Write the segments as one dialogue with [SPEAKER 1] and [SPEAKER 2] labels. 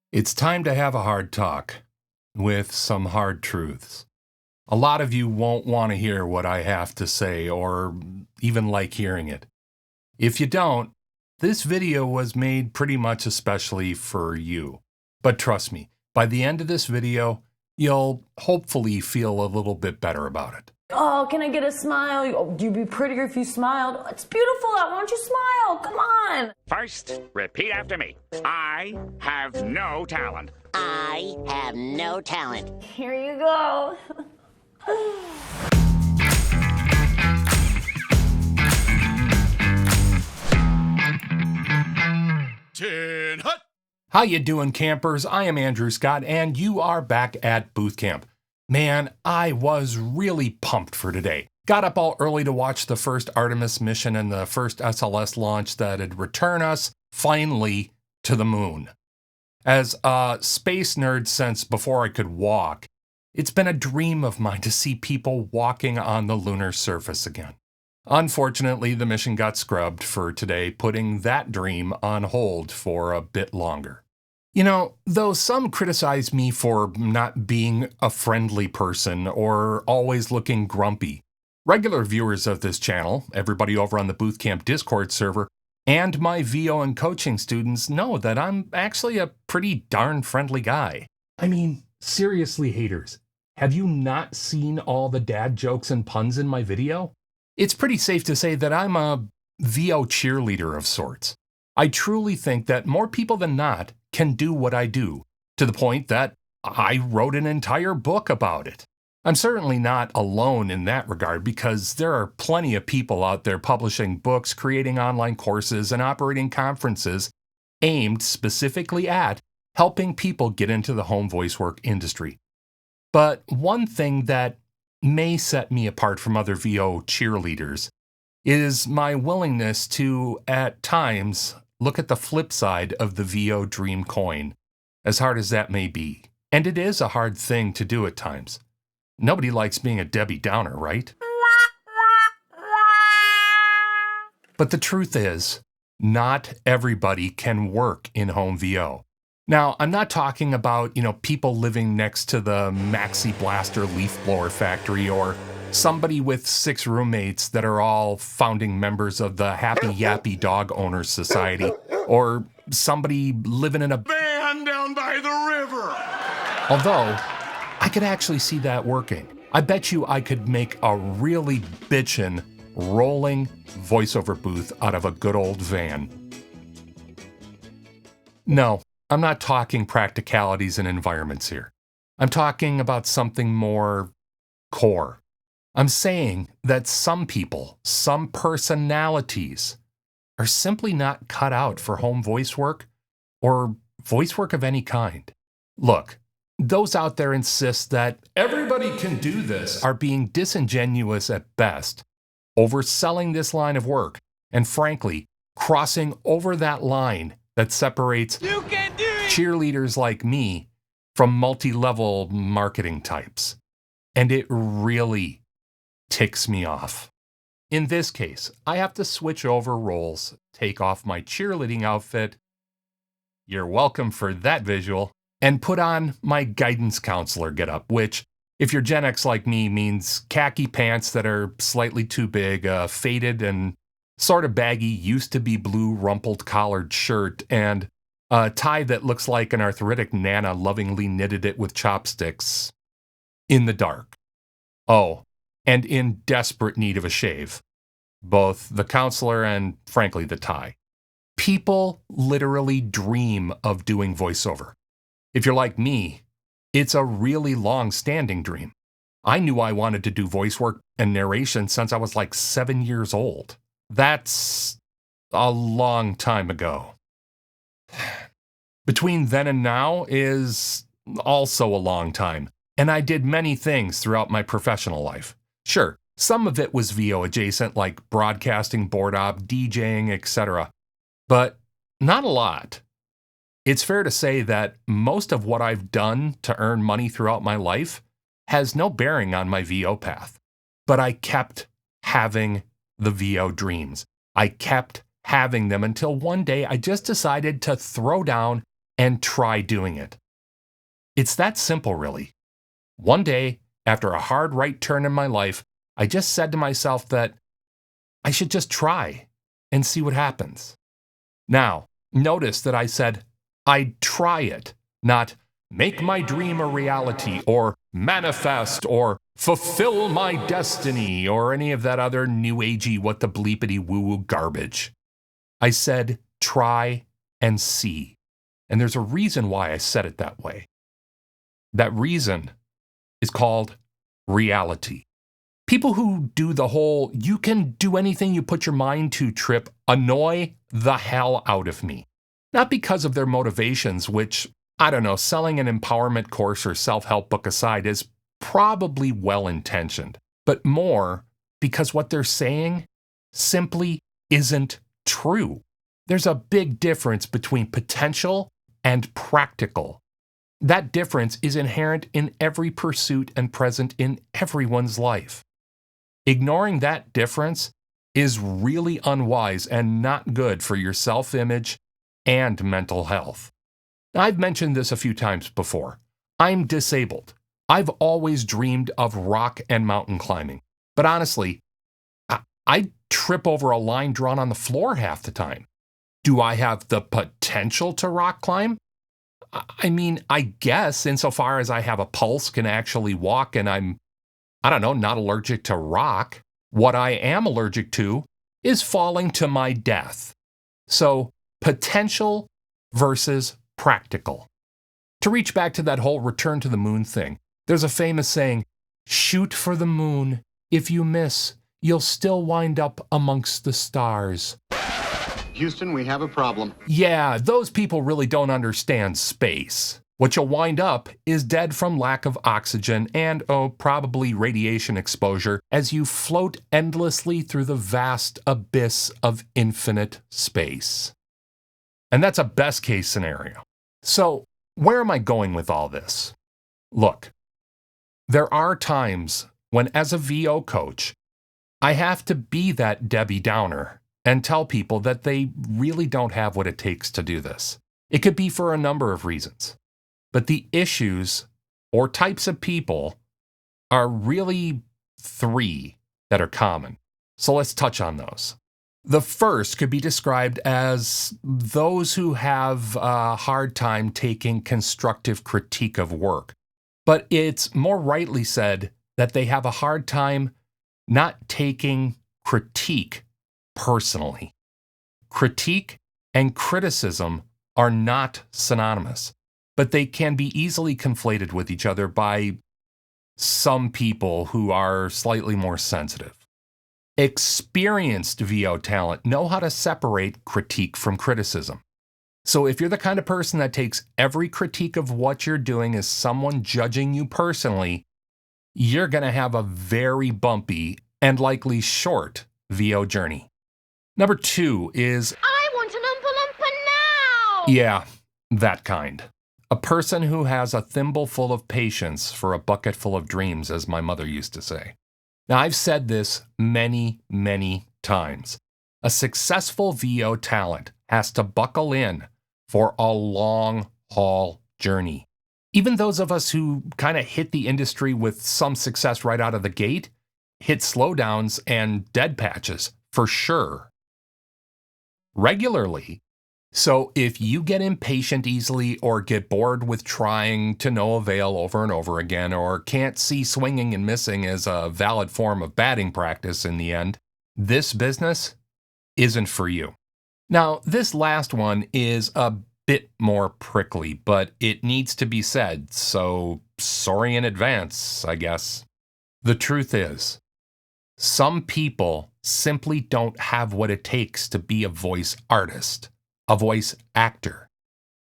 [SPEAKER 1] It's time to have a hard talk with some hard truths. A lot of you won't want to hear what I have to say or even like hearing it. If you don't, this video was made pretty much especially for you. But trust me, by the end of this video, you'll hopefully feel a little bit better about it.
[SPEAKER 2] Oh, can I get a smile? Oh, you'd be prettier if you smiled. It's beautiful out. Why don't you smile? Come on.
[SPEAKER 3] First, repeat after me. I have no talent.
[SPEAKER 4] I have no talent.
[SPEAKER 2] Here you go.
[SPEAKER 3] Tin Hut!
[SPEAKER 1] How you doing, campers? I am Andrew Scott, and you are back at Booth Camp. Man, I was really pumped for today. Got up all early to watch the first Artemis mission and the first SLS launch that'd return us, finally, to the moon. As a space nerd since before I could walk, it's been a dream of mine to see people walking on the lunar surface again. Unfortunately, the mission got scrubbed for today, putting that dream on hold for a bit longer. You know, though some criticize me for not being a friendly person or always looking grumpy, regular viewers of this channel, everybody over on the Booth Camp Discord server, and my VO and coaching students know that I'm actually a pretty darn friendly guy. I mean, seriously, haters, have you not seen all the dad jokes and puns in my video? It's pretty safe to say that I'm a VO cheerleader of sorts. I truly think that more people than not can do what I do, to the point that I wrote an entire book about it. I'm certainly not alone in that regard because there are plenty of people out there publishing books, creating online courses, and operating conferences aimed specifically at helping people get into the home voice work industry. But one thing that may set me apart from other VO cheerleaders is my willingness to, at times, look at the flip side of the VO dream coin, as hard as that may be. And it is a hard thing to do at times. Nobody likes being a Debbie Downer, right? But the truth is, not everybody can work in home VO. Now, I'm not talking about, people living next to the Maxi Blaster leaf blower factory or somebody with 6 roommates that are all founding members of the Happy Yappy Dog Owners Society, or somebody living in a
[SPEAKER 3] van down by the river.
[SPEAKER 1] Although, I could actually see that working. I bet you I could make a really bitchin', rolling voiceover booth out of a good old van. No, I'm not talking practicalities and environments here. I'm talking about something more core. I'm saying that some people, some personalities, are simply not cut out for home voice work or voice work of any kind. Look, those out there insist that everybody can do this are being disingenuous at best, overselling this line of work, and frankly, crossing over that line that separates cheerleaders like me from multi-level marketing types. And it really ticks me off. In this case, I have to switch over roles, take off my cheerleading outfit, you're welcome for that visual, and put on my guidance counselor getup, which, if you're Gen X like me, means khaki pants that are slightly too big, a faded and sort of baggy used-to-be blue rumpled collared shirt, and a tie that looks like an arthritic Nana lovingly knitted it with chopsticks in the dark. Oh, and in desperate need of a shave. Both the counselor and, frankly, the tie. People literally dream of doing voiceover. If you're like me, it's a really long-standing dream. I knew I wanted to do voice work and narration since I was like 7 years old. That's a long time ago. Between then and now is also a long time, and I did many things throughout my professional life. Sure, some of it was VO adjacent, like broadcasting, board op, DJing, etc., but not a lot. It's fair to say that most of what I've done to earn money throughout my life has no bearing on my VO path, but I kept having the VO dreams. I kept having them until one day I just decided to throw down and try doing it. It's that simple, really. One day, after a hard right turn in my life, I just said to myself that I should just try and see what happens. Now, notice that I said I'd try it, not make my dream a reality or manifest or fulfill my destiny or any of that other new agey what the bleepity woo-woo garbage. I said try and see. And there's a reason why I said it that way. That reason is called reality. People who do the whole you can do anything you put your mind to trip annoy the hell out of me. Not because of their motivations, which, I don't know, selling an empowerment course or self-help book aside is probably well-intentioned, but more because what they're saying simply isn't true. There's a big difference between potential and practical. That difference is inherent in every pursuit and present in everyone's life. Ignoring that difference is really unwise and not good for your self-image and mental health. I've mentioned this a few times before. I'm disabled. I've always dreamed of rock and mountain climbing. But honestly, I trip over a line drawn on the floor half the time. Do I have the potential to rock climb? I mean, I guess insofar as I have a pulse, can actually walk, and I'm, not allergic to rock. What I am allergic to is falling to my death. So, potential versus practical. To reach back to that whole return to the moon thing, there's a famous saying, shoot for the moon. If you miss, you'll still wind up amongst the stars.
[SPEAKER 5] Houston, we have a problem.
[SPEAKER 1] Yeah, those people really don't understand space. What you'll wind up is dead from lack of oxygen and, probably radiation exposure as you float endlessly through the vast abyss of infinite space. And that's a best case scenario. So, where am I going with all this? Look, there are times when, as a VO coach, I have to be that Debbie Downer and tell people that they really don't have what it takes to do this. It could be for a number of reasons. But the issues or types of people are really three that are common. So let's touch on those. The first could be described as those who have a hard time taking constructive critique of work. But it's more rightly said that they have a hard time not taking critique personally. Critique and criticism are not synonymous, but they can be easily conflated with each other by some people who are slightly more sensitive. Experienced VO talent know how to separate critique from criticism. So if you're the kind of person that takes every critique of what you're doing as someone judging you personally, you're going to have a very bumpy and likely short VO journey. Number 2 is,
[SPEAKER 2] I want an Oompa Loompa now!
[SPEAKER 1] yeah, that kind. A person who has a thimble full of patience for a bucket full of dreams, as my mother used to say. Now, I've said this many, many times. A successful VO talent has to buckle in for a long haul journey. Even those of us who kind of hit the industry with some success right out of the gate, hit slowdowns and dead patches, for sure. Regularly. So if you get impatient easily or get bored with trying to no avail over and over again, or can't see swinging and missing as a valid form of batting practice in the end, this business isn't for you. Now, this last one is a bit more prickly, but it needs to be said, so sorry in advance, I guess. The truth is, some people simply don't have what it takes to be a voice artist, a voice actor.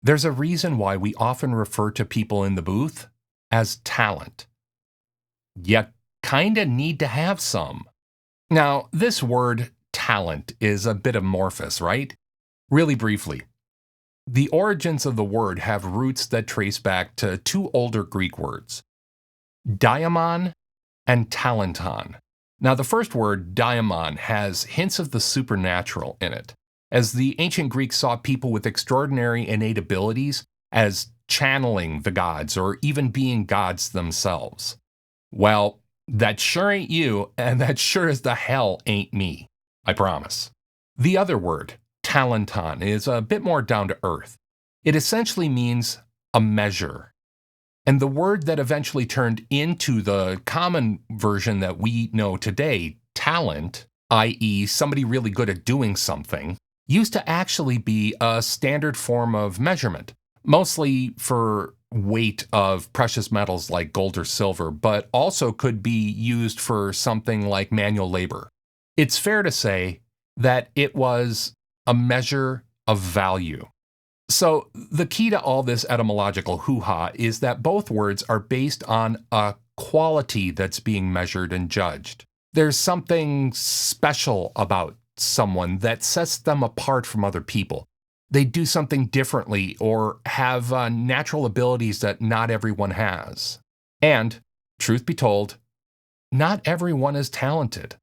[SPEAKER 1] There's a reason why we often refer to people in the booth as talent. You kinda need to have some. Now, this word talent is a bit amorphous, right? Really briefly, the origins of the word have roots that trace back to 2 older Greek words, daimon and talenton. Now, the first word, daimon, has hints of the supernatural in it, as the ancient Greeks saw people with extraordinary innate abilities as channeling the gods or even being gods themselves. Well, that sure ain't you, and that sure as the hell ain't me. I promise. The other word, talenton, is a bit more down to earth. It essentially means a measure. And the word that eventually turned into the common version that we know today, talent, i.e. somebody really good at doing something, used to actually be a standard form of measurement, mostly for weight of precious metals like gold or silver, but also could be used for something like manual labor. It's fair to say that it was a measure of value. So the key to all this etymological hoo-ha is that both words are based on a quality that's being measured and judged. There's something special about someone that sets them apart from other people. They do something differently or have natural abilities that not everyone has. And, truth be told, not everyone is talented.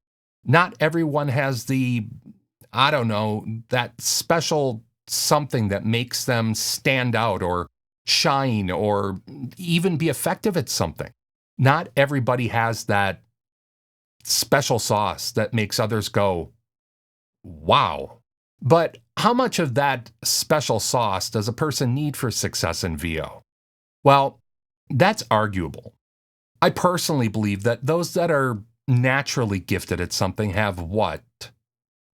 [SPEAKER 1] Not everyone has that special something that makes them stand out or shine or even be effective at something. Not everybody has that special sauce that makes others go, wow. But how much of that special sauce does a person need for success in VO? Well, that's arguable. I personally believe that those that are naturally gifted at something have what?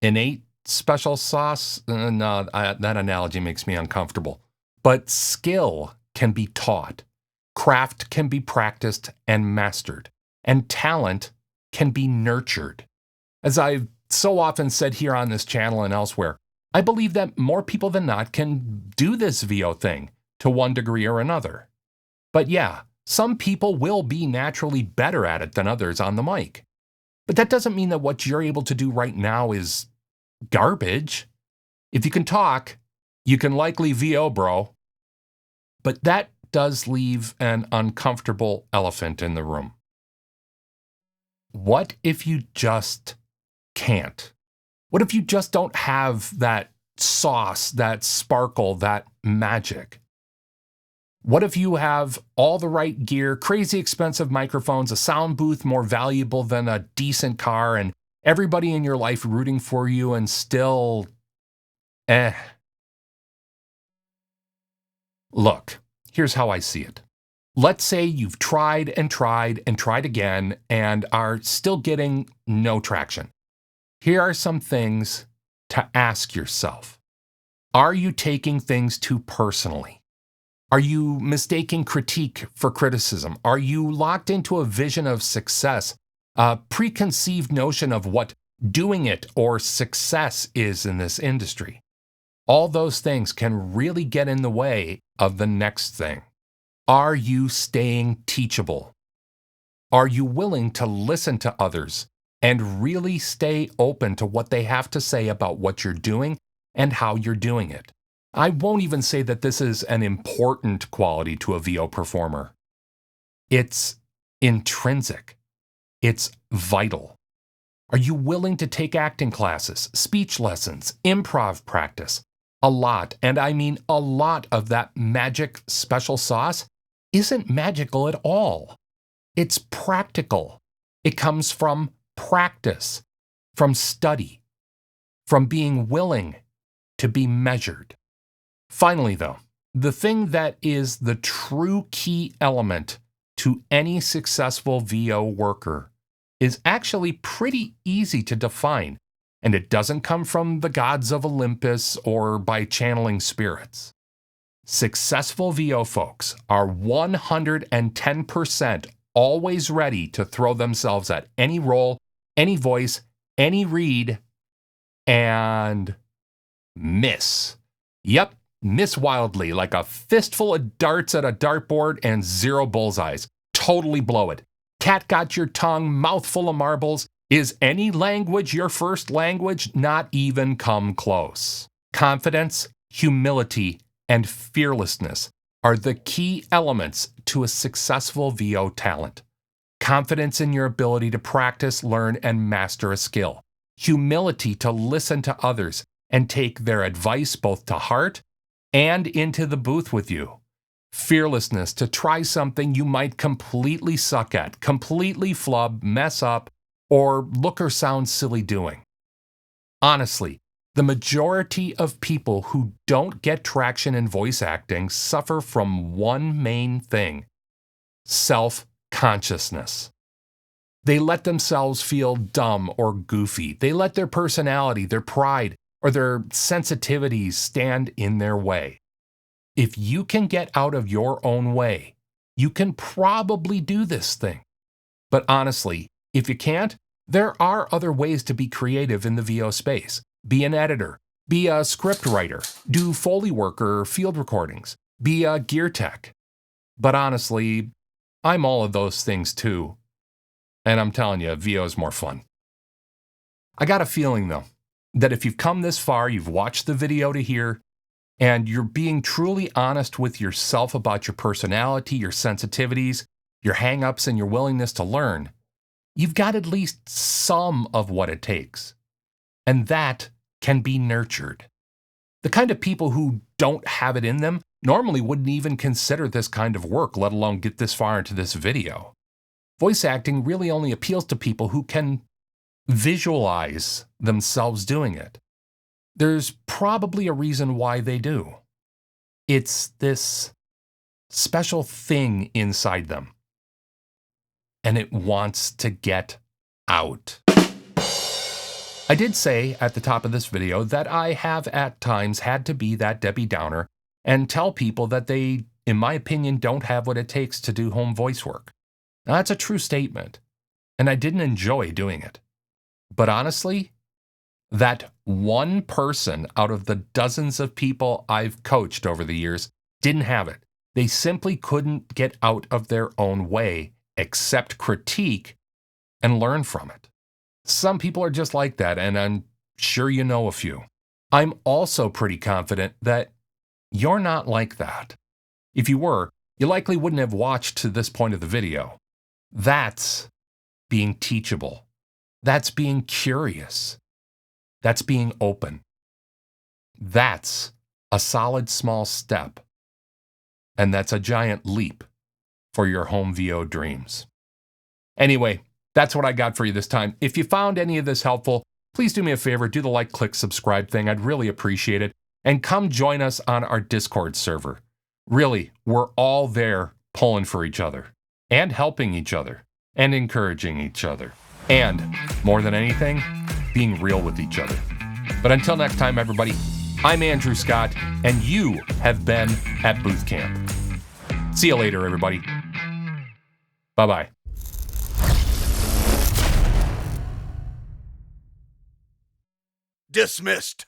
[SPEAKER 1] Innate special sauce? No, that analogy makes me uncomfortable. But skill can be taught. Craft can be practiced and mastered. And talent can be nurtured. As I've so often said here on this channel and elsewhere, I believe that more people than not can do this VO thing to one degree or another. But yeah, some people will be naturally better at it than others on the mic. But that doesn't mean that what you're able to do right now is garbage. If you can talk, you can likely VO, bro. But that does leave an uncomfortable elephant in the room. What if you just can't? What if you just don't have that sauce, that sparkle, that magic? What if you have all the right gear, crazy expensive microphones, a sound booth more valuable than a decent car, and everybody in your life rooting for you and still, Look, here's how I see it. Let's say you've tried and tried and tried again and are still getting no traction. Here are some things to ask yourself. Are you taking things too personally? Are you mistaking critique for criticism? Are you locked into a vision of success, a preconceived notion of what doing it or success is in this industry? All those things can really get in the way of the next thing. Are you staying teachable? Are you willing to listen to others and really stay open to what they have to say about what you're doing and how you're doing it? I won't even say that this is an important quality to a VO performer. It's intrinsic. It's vital. Are you willing to take acting classes, speech lessons, improv practice? A lot, and I mean a lot of that magic special sauce isn't magical at all. It's practical. It comes from practice, from study, from being willing to be measured. Finally, though, the thing that is the true key element to any successful VO worker is actually pretty easy to define, and it doesn't come from the gods of Olympus or by channeling spirits. Successful VO folks are 110% always ready to throw themselves at any role, any voice, any read, and miss. Yep, miss wildly like a fistful of darts at a dartboard and 0 bullseyes. Totally blow it. Cat got your tongue, mouthful of marbles. Is any language your first language? Not even come close. Confidence, humility, and fearlessness are the key elements to a successful VO talent. Confidence in your ability to practice, learn, and master a skill. Humility to listen to others and take their advice both to heart and into the booth with you. fearlessness to try something you might completely suck at, completely flub, mess up, or look or sound silly doing. Honestly, the majority of people who don't get traction in voice acting suffer from one main thing: self-consciousness. They let themselves feel dumb or goofy. They let their personality, their pride, or their sensitivities stand in their way. If you can get out of your own way, you can probably do this thing. But honestly, if you can't, there are other ways to be creative in the VO space. Be an editor, be a script writer, do Foley work or field recordings, be a gear tech. But honestly, I'm all of those things too. And I'm telling you, VO is more fun. I got a feeling though, that if you've come this far, you've watched the video to here, and you're being truly honest with yourself about your personality, your sensitivities, your hang-ups, and your willingness to learn, you've got at least some of what it takes. And that can be nurtured. The kind of people who don't have it in them normally wouldn't even consider this kind of work, let alone get this far into this video. Voice acting really only appeals to people who can visualize themselves doing it. There's probably a reason why they do. It's this special thing inside them, and it wants to get out. I did say at the top of this video that I have at times had to be that Debbie Downer and tell people that they, in my opinion, don't have what it takes to do home voice work. Now, that's a true statement, and I didn't enjoy doing it. But honestly, that one person out of the dozens of people I've coached over the years didn't have it. They simply couldn't get out of their own way, accept critique, and learn from it. Some people are just like that, and I'm sure you know a few. I'm also pretty confident that you're not like that. If you were, you likely wouldn't have watched to this point of the video. That's being teachable. That's being curious. That's being open. That's a solid small step. And that's a giant leap for your home VO dreams. Anyway, that's what I got for you this time. If you found any of this helpful, please do me a favor, do the like, click, subscribe thing. I'd really appreciate it. And come join us on our Discord server. Really, we're all there pulling for each other and helping each other and encouraging each other. And more than anything, being real with each other. But until next time, everybody, I'm Andrew Scott, and you have been at Booth Camp. See you later, everybody. Bye-bye.
[SPEAKER 6] Dismissed.